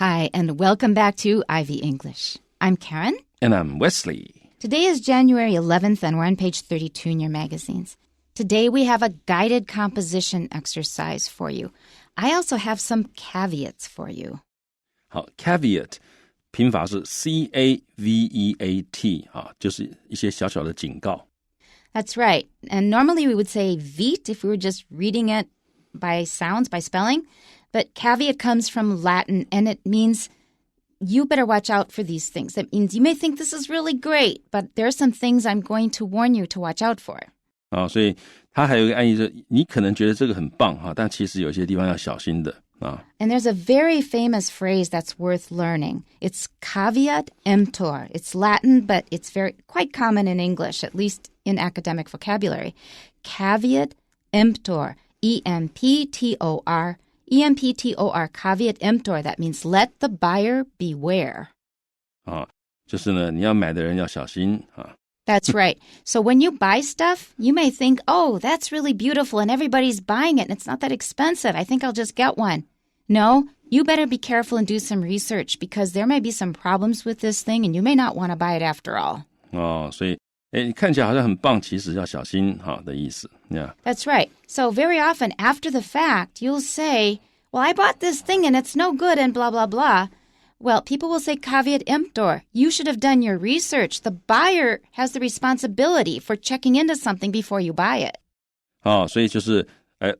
Hi, and welcome back to Ivy English. I'm Karen. And I'm Wesley. Today is January 11th, and we're on page 32 in your magazines. Today we have a guided composition exercise for you. I also have some caveats for you. 好 caveat 拼法是 C-A-V-E-A-T 就是一些小小的警告。That's right. And normally we would say veet if we were just reading it by sounds, by spelling. But caveat comes from Latin, and it means you better watch out for these things. That means you may think this is really great, but there are some things I'm going to warn you to watch out for. 所以它还有一个暗义是你可能觉得这个很棒但其实有些地方要小心的And there's a very famous phrase that's worth learning. It's caveat emptor. It's Latin, but it's quite common in English, at least in academic vocabulary. Caveat emptor. E-M-P-T-O-R. E-M-P-T-O-R. Caveat emptor. That means let the buyer beware. 就是呢，你要买的人要小心That's right. So when you buy stuff, you may think, oh, that's really beautiful and everybody's buying it and it's not that expensive. I think I'll just get one. No, you better be careful and do some research because there may be some problems with this thing and you may not want to buy it after all. 所以你看起来好像很棒，其实要小心的意思。Yeah. That's right. So very often after the fact, you'll say, well, I bought this thing and it's no good and blah, blah, blah. Well, people will say caveat emptor. You should have done your research. The buyer has the responsibility for checking into something before you buy it. 所以就是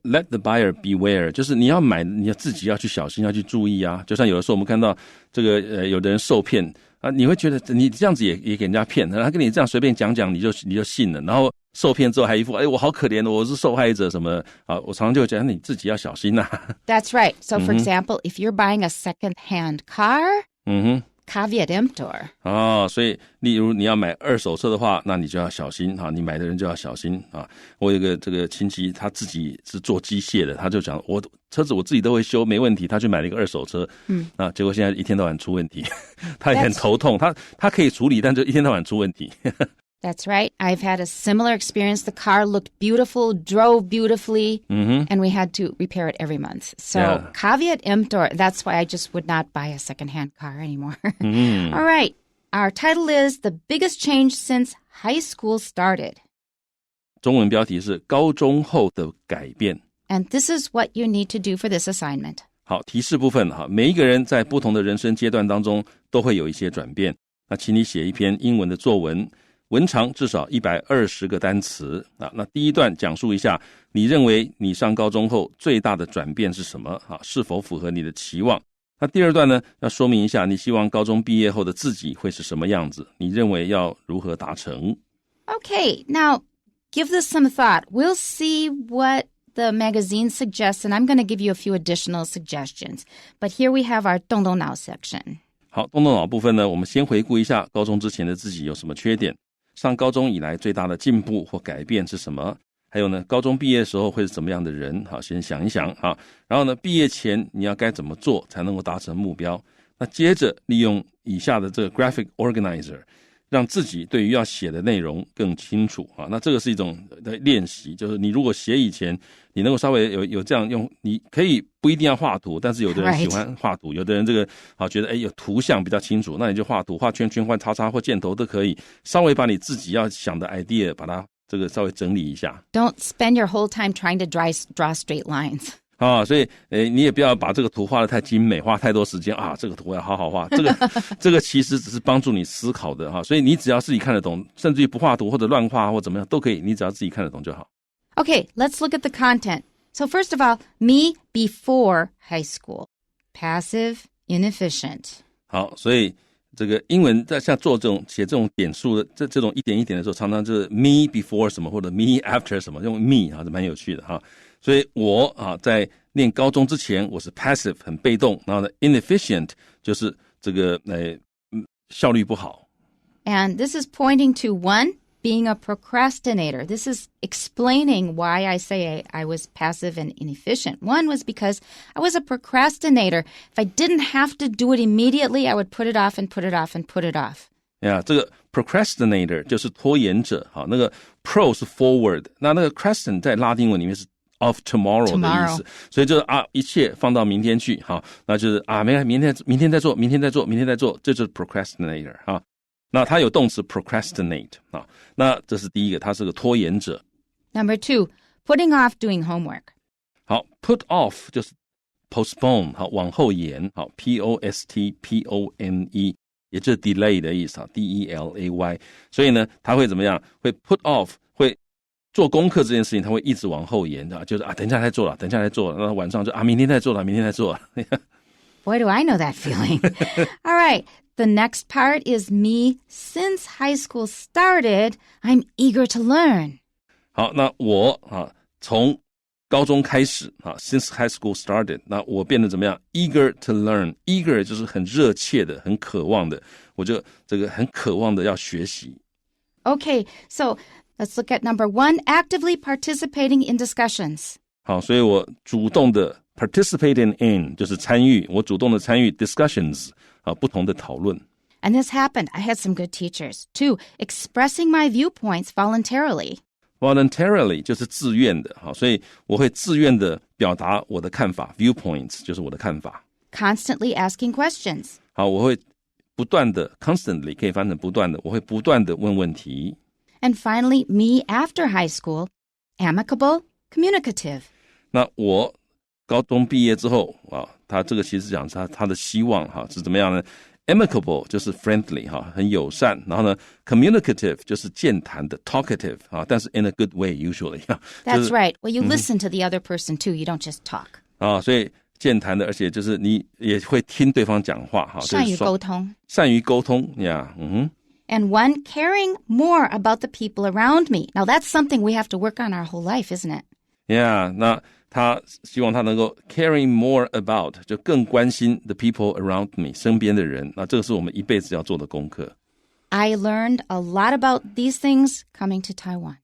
let the buyer beware， 就是你要买，你要自己要去小心，要去注意啊。就像有的时候我们看到这个有的人受骗你会觉得你这样子也给人家骗，他跟你这样随便讲讲，你就信了，然后受骗之后还一副我好可怜我是受害者什么我常常就会讲你自己要小心That's right. So for example, if you're buying a second-hand car, caveat emptor. 所以例如你要买二手车的话，那你就要小心你买的人就要小心我有一个这个亲戚，他自己是做机械的，他就讲我车子我自己都会修，没问题，他去买了一个二手车结果现在一天到晚出问题他也很头痛，他可以处理，但就一天到晚出问题That's right. I've had a similar experience. The car looked beautiful, drove beautifully, and we had to repair it every month. So caveat emptor, that's why I just would not buy a secondhand car anymore. All right. Our title is The Biggest Change Since High School Started. 中文标题是高中后的改变。And this is what you need to do for this assignment. 好，提示部分每一个人在不同的人生阶段当中都会有一些转变。那请你写一篇英文的作文。文长至少120个单词那第一段讲述一下你认为你上高中后最大的转变是什么是否符合你的期望。那第二段呢，要说明一下你希望高中毕业后的自己会是什么样子，你认为要如何达成。 Okay, now give this some thought. We'll see what the magazine suggests, and I'm going to give you a few additional suggestions. But here we have our 动动脑 section. 好，动动脑部分呢，我们先回顾一下高中之前的自己有什么缺点，上高中以来最大的进步或改变是什么？还有呢，高中毕业的时候会是怎么样的人？好，先想一想然后呢，毕业前你要该怎么做才能够达成目标？那接着利用以下的这个 graphic organizer， 让自己对于要写的内容更清楚那这个是一种练习，就是你如果写以前，你能够稍微有这样用，你可以不一定要画图，但是有的人喜欢画图，有的人这个觉得有图像比较清楚，那你就画图，画圈圈、画叉叉或箭头都可以，稍微把你自己要想的 idea 把它这个稍微整理一下。 Don't spend your whole time trying to draw straight lines. 所以你也不要把这个图画得太精美，花太多时间这个图要好好画，这个其实只是帮助你思考的所以你只要自己看得懂，甚至于不画图或者乱画或怎么样都可以，你只要自己看得懂就好。 Okay, let's look at the content. So first of all, me before high school. Passive, inefficient. 好，所以这个英文在像做写这种点数的这种一点一点的时候，常常就是 me before 什么或者 me after 什么，用 me 是蛮有趣的所以我在念高中之前我是 passive 很被动，然后呢 inefficient 就是这个效率不好。 And this is pointing to one, being a procrastinator. This is explaining why I say I was passive and inefficient. One was because I was a procrastinator. If I didn't have to do it immediately, I would put it off and put it off and put it off. 这个 procrastinator 就是拖延者那个 pro 是 forward， 那个 crescent 在拉丁文里面是 of tomorrow 的意思，所以就是一切放到明天去，好，那就是明天再做，这就是 procrastinator 哈。那它有动词 procrastinate 啊，那这是第一个，它是个拖延者。Number 2, putting off doing homework. 好 ，put off 就是 postpone 好，往后延好 ，postpone 也就是 delay 的意思啊 ，delay， 所以呢，他会怎么样？会 put off， 会做功课这件事情，他会一直往后延的，就是等一下再做了，然后晚上就明天再做了。Boy, do I know that feeling. All right, the next part is me. Since high school started, I'm eager to learn. 好，那我从高中开始since high school started， 那我变得怎么样 ？eager to learn， eager 就是很热切的、很渴望的，我就这个很渴望的要学习。Okay, so let's look at number 1, actively participating in discussions. 好，所以我主动的 participating in 就是参与，我主动的参与 discussions 不同的讨论。And this happened. I had some good teachers. 2, expressing my viewpoints voluntarily.Voluntarily 就是自愿的，所以我会自愿的表达我的看法 viewpoints 就是我的看法。Constantly asking questions. 好，我会不断的 constantly 可以翻成不断的，我会不断的问问题。And finally, me after high school, amicable, communicative. 那我高中毕业之后他这个其实讲他的希望是怎么样呢？Amicable 就是 friendly 很友善，然后呢 communicative 就是健谈的 talkative 但是 in a good way usually That's right. Well, you listen to the other person too. You don't just talk. 所以健谈的，而且就是你也会听对方讲话善于沟通And one, caring more about the people around me. Now that's something we have to work on our whole life, isn't it? Yeah, 那他希望他能够 caring more about 就更关心 the people around me 身边的人，那这个是我们一辈子要做的功课。I learned a lot about these things coming to Taiwan.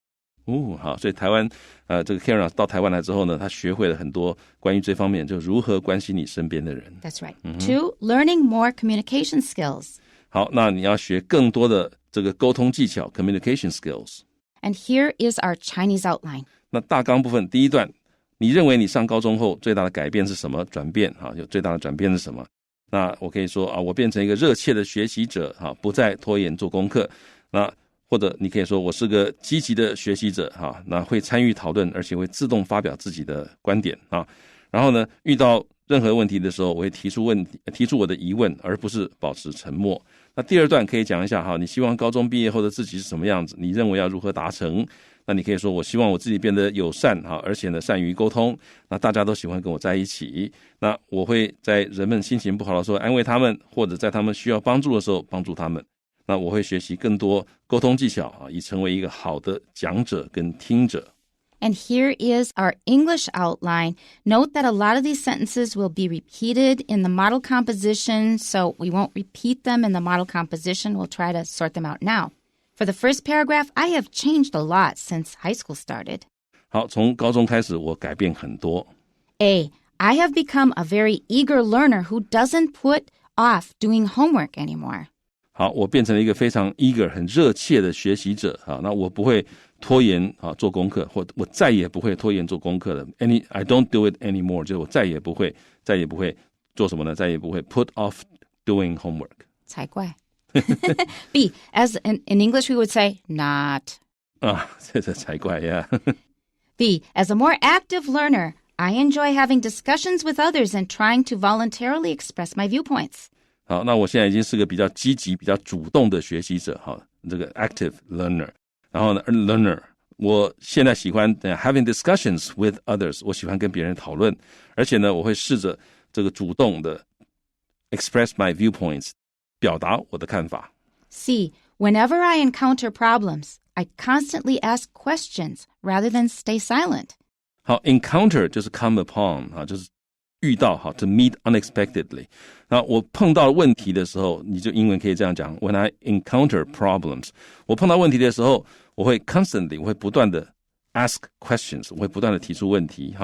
好，所以台湾这个 Karen 到台湾来之后呢，他学会了很多关于这方面，就如何关心你身边的人。That's right. 2, learning more communication skills. 好，那你要学更多的这个沟通技巧 communication skills. And here is our Chinese outline. 那大纲部分第一段，你认为你上高中后最大的改变是什么？转变有最大的转变是什么？那我可以说我变成一个热切的学习者不再拖延做功课。那或者你可以说我是个积极的学习者那会参与讨论，而且会自动发表自己的观点然后呢，遇到任何问题的时候，我会提出我的疑问，而不是保持沉默。那第二段可以讲一下你希望高中毕业后的自己是什么样子？你认为要如何达成？那你可以说我希望我自己变得友善而且呢善于沟通，那大家都喜欢跟我在一起，那我会在人们心情不好的时候安慰他们，或者在他们需要帮助的时候帮助他们。那我会学习更多沟通技巧以成为一个好的讲者跟听者。And here is our English outline. Note that a lot of these sentences will be repeated in the model composition, so we won't repeat them in the model composition. We'll try to sort them out now. For the first paragraph, I have changed a lot since high school started. 好，从高中开始我改变很多。A, I have become a very eager learner who doesn't put off doing homework anymore. 好，我变成了一个非常 eager 很热切的学习者那我不会拖延做功课，或我再也不会拖延做功课了。I don't do it anymore， 就是我再也不会做什么呢？再也不会 put off doing homework。才怪。B, as in English we would say not. 这才怪呀。B, as a more active learner, I enjoy having discussions with others and trying to voluntarily express my viewpoints. 好，那我现在已经是个比较积极、比较主动的学习者这个 active learner。然后呢 learner， 我现在喜欢 having discussions with others， 我喜欢跟别人讨论，而且呢，我会试着这个主动的 express my viewpoints， 表达我的看法。C, whenever I encounter problems, I constantly ask questions rather than stay silent. 好 encounter 就是 come upon 就是遇到to meet unexpectedly。那我碰到问题的时候，你就英文可以这样讲 ：When I encounter problems， 我碰到问题的时候，我会 constantly， 我会不断的 ask questions， 我会不断的提出问题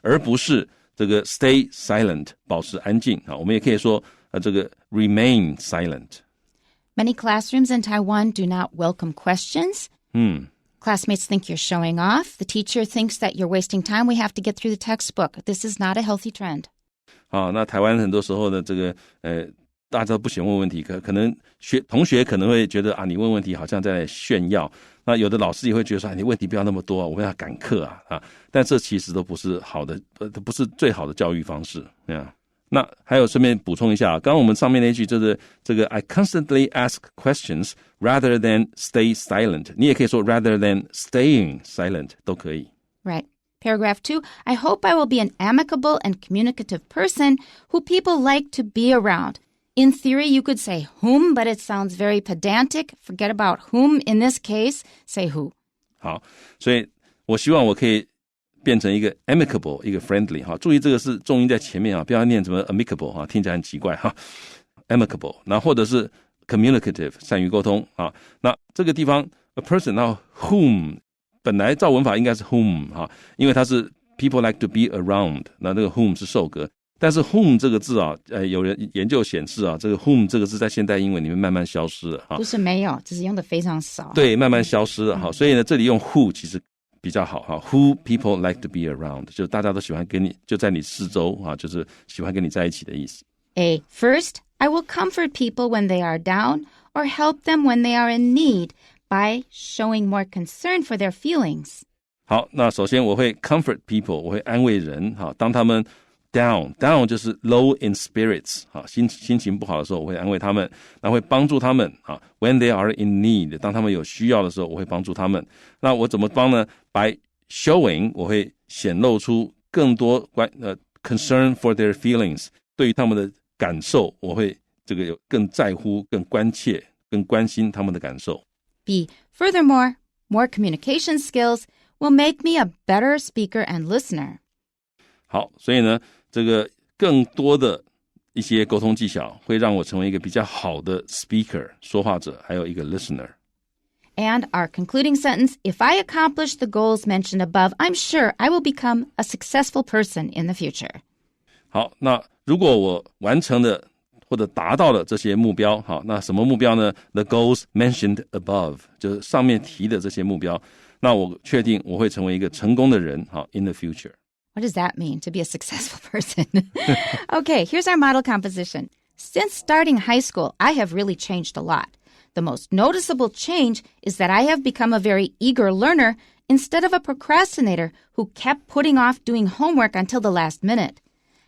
而不是这个 stay silent， 保持安静我们也可以说这个 remain silent。Many classrooms in Taiwan do not welcome questions. Classmates think you're showing off. The teacher thinks that you're wasting time. We have to get through the textbook. This is not a healthy trend. 好，那台湾很多时候的这个大家都不喜欢问问题，可能同学可能会觉得啊，你问问题好像在炫耀。那有的老师也会觉得说，你问题不要那么多啊，我们要赶课啊。但这其实都不是好的，都不是最好的教育方式。那还有顺便补充一下，刚刚我们上面那句就是这个 I constantly ask questions rather than stay silent. 你也可以说 rather than staying silent 都可以。Right. Paragraph 2, I hope I will be an amicable and communicative person who people like to be around. In theory, you could say whom, but it sounds very pedantic. Forget about whom. In this case, say who. 好，所以我希望我可以变成一个 amicable， 一个 friendly 哈，注意这个是重音在前面啊，不要念什么 amicable 哈，听起来很奇怪哈。amicable， 那或者是 communicative， 善于沟通啊。那这个地方 a person， 然后 whom， 本来照文法应该是 whom 哈，因为它是 people like to be around， 那这个 whom 是受格。但是 whom 这个字啊，有人研究显示啊，这个 whom 这个字在现代英文里面慢慢消失了哈。不是没有，只是用的非常少。对，慢慢消失了哈。所以呢，这里用 who 其实比较好哈。Who people like to be around， 就大家都喜欢跟你，就在你四周啊，就是喜欢跟你在一起的意思。A. First, I will comfort people when they are down or help them when they are in need by showing more concern for their feelings. 好，那首先我会 comfort people， 我会安慰人哈，当他们down 就是 low in spirits 好，心情不好的时候我会安慰他们，那会帮助他们啊。When they are in need， 当他们有需要的时候我会帮助他们。那我怎么帮呢？ By showing， 我会显露出更多concern for their feelings， 对于他们的感受我会这个有更在乎、更关切、更关心他们的感受。 B. Furthermore, more communication skills will make me a better speaker and listener. 好，所以呢这个更多的一些沟通技巧会让我成为一个比较好的 speaker 说话者，还有一个 listener. And our concluding sentence, if I accomplish the goals mentioned above, I'm sure I will become a successful person in the future. 好，那如果我完成了或者达到了这些目标，好，那什么目标呢？ The goals mentioned above 就是上面提的这些目标，那我确定我会成为一个成功的人，好 in the future.What does that mean, to be a successful person? Okay, here's our model composition. Since starting high school, I have really changed a lot. The most noticeable change is that I have become a very eager learner instead of a procrastinator who kept putting off doing homework until the last minute.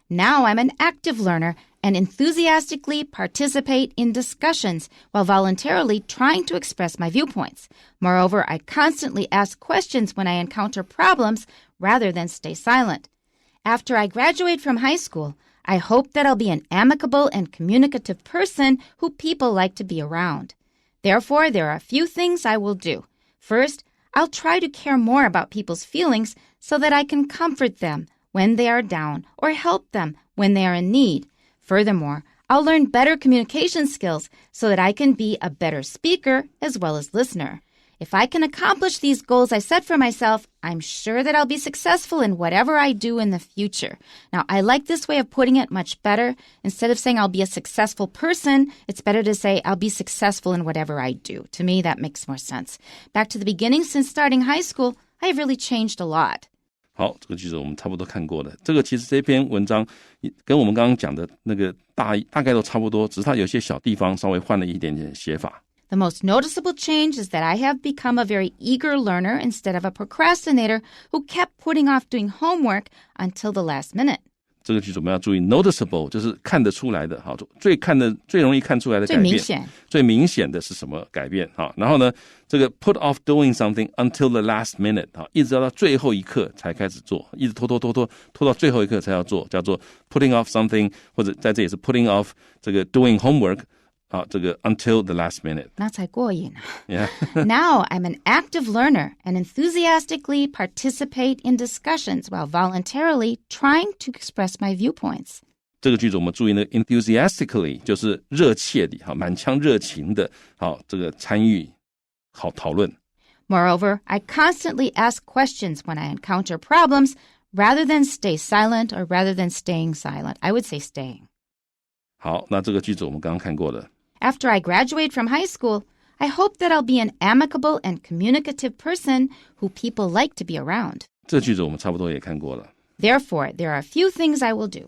Now I'm an active learner and enthusiastically participate in discussions while voluntarily trying to express my viewpoints. Moreover, I constantly ask questions when I encounter problems rather than stay silent. After I graduate from high school, I hope that I'll be an amicable and communicative person who people like to be around. Therefore, there are a few things I will do. First, I'll try to care more about people's feelings so that I can comfort them when they are down or help them when they are in need. Furthermore, I'll learn better communication skills so that I can be a better speaker as well as listener. If I can accomplish these goals I set for myself, I'm sure that I'll be successful in whatever I do in the future. Now, I like this way of putting it much better. Instead of saying I'll be a successful person, it's better to say I'll be successful in whatever I do. To me, that makes more sense. Back to the beginning, since starting high school, I have really changed a lot. 好，这个句子我们差不多看过了。这个其实这篇文章跟我们刚刚讲的那个大概都差不多，只是它有些小地方稍微换了一点点写法。The most noticeable change is that I have become a very eager learner instead of a procrastinator who kept putting off doing homework until the last minute. 这个句子我们要注意 noticeable 就是看得出来的，好，最容易看出来的改变，最明显的是什么改变，好，然后呢这个 put off doing something until the last minute 好，一直要到最后一刻才开始做，一直拖到最后一刻才要做，叫做 putting off something， 或者在这里是 putting off 这个 doing homework 好，这个 until the last minute 那才过瘾啊。Yeah. Now I'm an active learner and enthusiastically participate in discussions while voluntarily trying to express my viewpoints. 这个句子我们注意呢 enthusiastically 就是热切的，好，满腔热情的，好，这个参与，好讨论。Moreover, I constantly ask questions when I encounter problems rather than stay silent or rather than staying silent. I would say staying. 好，那这个句子我们刚刚看过了。After I graduate from high school, I hope that I'll be an amicable and communicative person who people like to be around. 这句子我们差不多也看过了。Therefore, there are a few things I will do.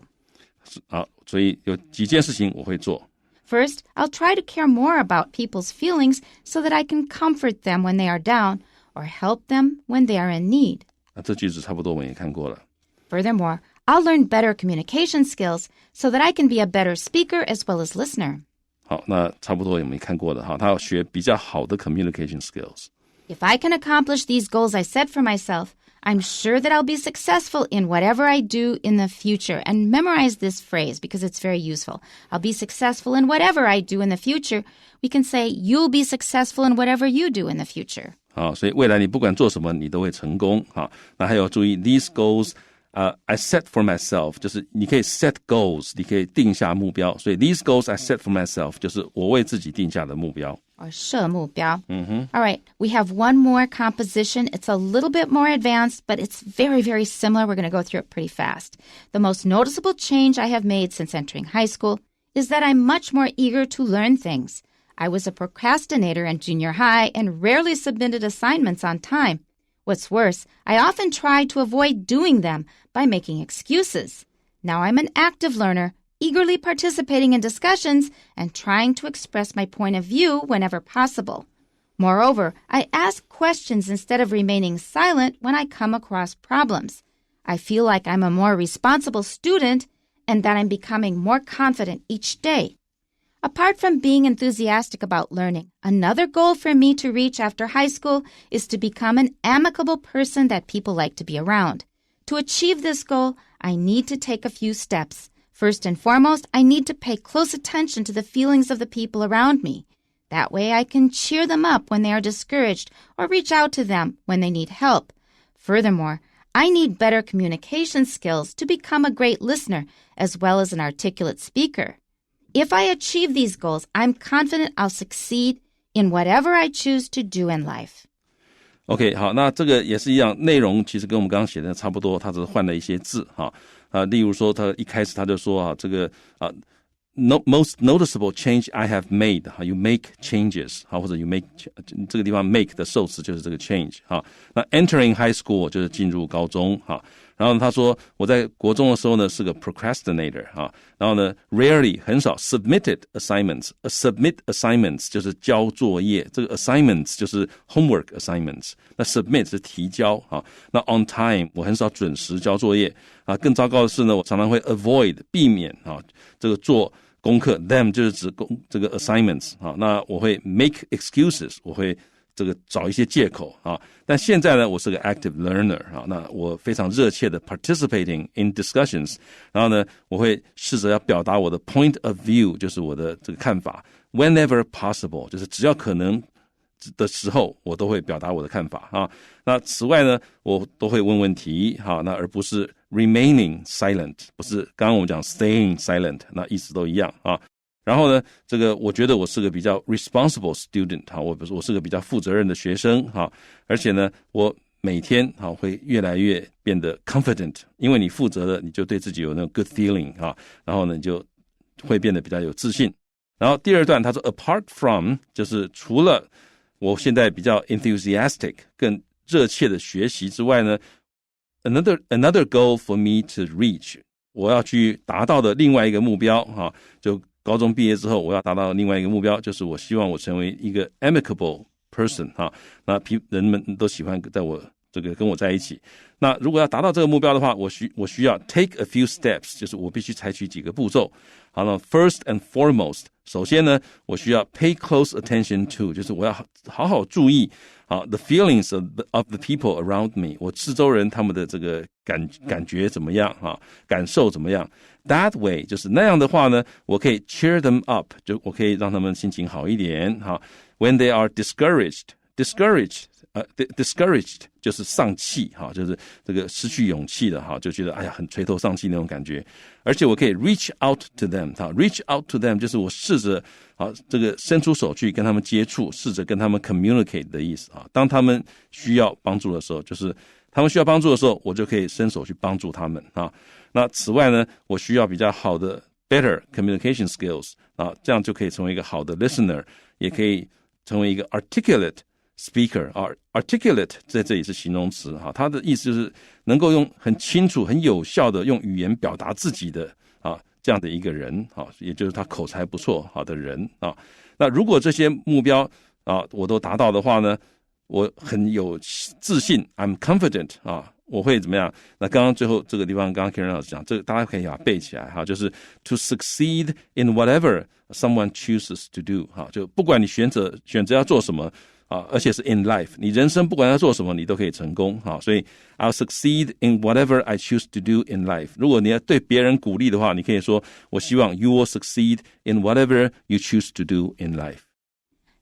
好，所以有几件事情我会做。First, I'll try to care more about people's feelings so that I can comfort them when they are down or help them when they are in need. 那这句子差不多我们也看过了。Furthermore, I'll learn better communication skills so that I can be a better speaker as well as listener. 好，那差不多我们也看过了哈，他要学比较好的 communication skills. If I can accomplish these goals I set for myself, I'm sure that I'll be successful in whatever I do in the future. And memorize this phrase because it's very useful. I'll be successful in whatever I do in the future. We can say, you'll be successful in whatever you do in the future. 好，所以未来你不管做什么，你都会成功。好，那还有注意 these goals, I set for myself, 就是你可以 set goals, 你可以定下目标。所以 these goals I set for myself, 就是我为自己定下的目标。Or 设目标. All right, we have one more composition. It's a little bit more advanced, but it's very, very similar. We're going to go through it pretty fast. The most noticeable change I have made since entering high school is that I'm much more eager to learn things. I was a procrastinator in junior high and rarely submitted assignments on time. What's worse, I often tried to avoid doing them by making excuses. Now I'm an active learner, eagerly participating in discussions and trying to express my point of view whenever possible. Moreover, I ask questions instead of remaining silent when I come across problems. I feel like I'm a more responsible student and that I'm becoming more confident each day. Apart from being enthusiastic about learning, another goal for me to reach after high school is to become an amicable person that people like to be around. To achieve this goal, I need to take a few steps. First and foremost, I need to pay close attention to the feelings of the people around me. That way I can cheer them up when they are discouraged or reach out to them when they need help. Furthermore, I need better communication skills to become a great listener as well as an articulate speaker. If I achieve these goals, I'm confident I'll succeed in whatever I choose to do in life. OK, 好，那这个也是一样，内容其实跟我们刚刚写的差不多，他只是换了一些字哈。例如说，他一开始他就说啊，这个most noticeable change I have made, you make changes, 或者 you make 这个地方 make 的受词就是这个 change 那 entering high school 就是进入高中然后他说我在国中的时候呢是个 procrastinator 然后呢 rarely 很少 submitted assignments, submit assignments 就是交作业，这个 assignments 就是 homework assignments， 那 submit 是提交那 on time 我很少准时交作业更糟糕的是呢，我常常会 avoid 避免这个做功课 them 就是指这个 assignments 那我会 make excuses 我会这个找一些借口但现在呢我是个 active learner 那我非常热切的 participating in discussions 然后呢我会试着要表达我的 point of view 就是我的这个看法 whenever possible 就是只要可能的时候我都会表达我的看法那此外呢我都会问问题那而不是 remaining silent 不是刚刚我们讲 staying silent 那意思都一样然后呢这个我觉得我是个比较 responsible student 我是个比较负责任的学生而且呢我每天会越来越变得 confident 因为你负责了你就对自己有那种 good feeling 然后呢你就会变得比较有自信然后第二段他说 apart from 就是除了我现在比较 enthusiastic 更热切的学习之外呢 another goal for me to reach 我要去达到的另外一个目标就高中毕业之后我要达到另外一个目标就是我希望我成为一个 amicable person 那人们都喜欢在我这个跟我在一起那如果要达到这个目标的话我需要 take a few steps 就是我必须采取几个步骤好了 first and foremost 首先呢我需要 pay close attention to 就是我要好好注意the feelings of the people around me 我四周人他们的这个感觉怎么样感受怎么样 that way 就是那样的话呢我可以 cheer them up 就我可以让他们心情好一点when they are discouraged 就是丧气就是这个失去勇气的就觉得哎呀很垂头丧气那种感觉而且我可以 reach out to them reach out to them 就是我试着这个伸出手去跟他们接触试着跟他们 communicate 的意思当他们需要帮助的时候就是他们需要帮助的时候我就可以伸手去帮助他们那此外呢我需要比较好的 better communication skills这样就可以成为一个好的 listener 也可以成为一个 articulate speaker 啊 ，articulate 在这里是形容词哈，它的意思就是能够用很清楚、很有效的用语言表达自己的啊这样的一个人啊，也就是他口才不错好的人啊。那如果这些目标啊我都达到的话呢，我很有自信 ，I'm confident 啊，我会怎么样？那刚刚最后这个地方，刚刚 Karen 老师讲，这个大家可以把它背起来哈，就是 to succeed in whatever someone chooses to do 哈，就不管你选择要做什么。啊，而且是 in life， 你人生不管要做什么，你都可以成功。好，所以 I'll succeed in whatever I choose to do in life。如果你要对别人鼓励的话，你可以说，我希望 you will succeed in whatever you choose to do in life.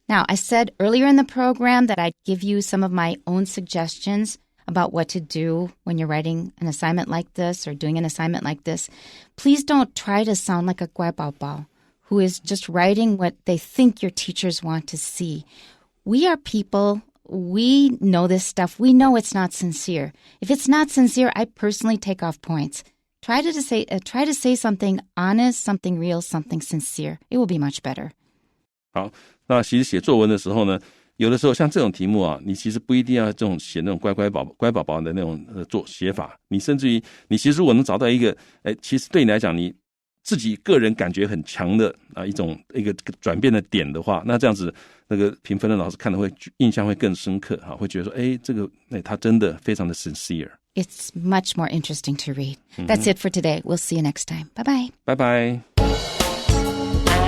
Now, I said earlier in the program that I'd give you some of my own suggestions about what to do when you're writing an assignment like this or doing an assignment like this. Please don't try to sound like a 乖宝宝 who is just writing what they think your teachers want to see.We are people. We know this stuff. We know it's not sincere. If it's not sincere, I personally take off points. Try to say something honest, something real, something sincere. It will be much better. 好，那其实写作文的时候呢，有的时候像这种题目啊，你其实不一定要这种写那种乖宝宝的那种写法。你甚至于你其实如果能找到一个，其实对你来讲你自己个人感觉很强的啊一个转变的点的话，那这样子那个评分的老师看的会印象会更深刻哈，会觉得说，这个他真的非常的 sincere. It's much more interesting to read. That's it for today. We'll see you next time. Bye bye. Bye bye.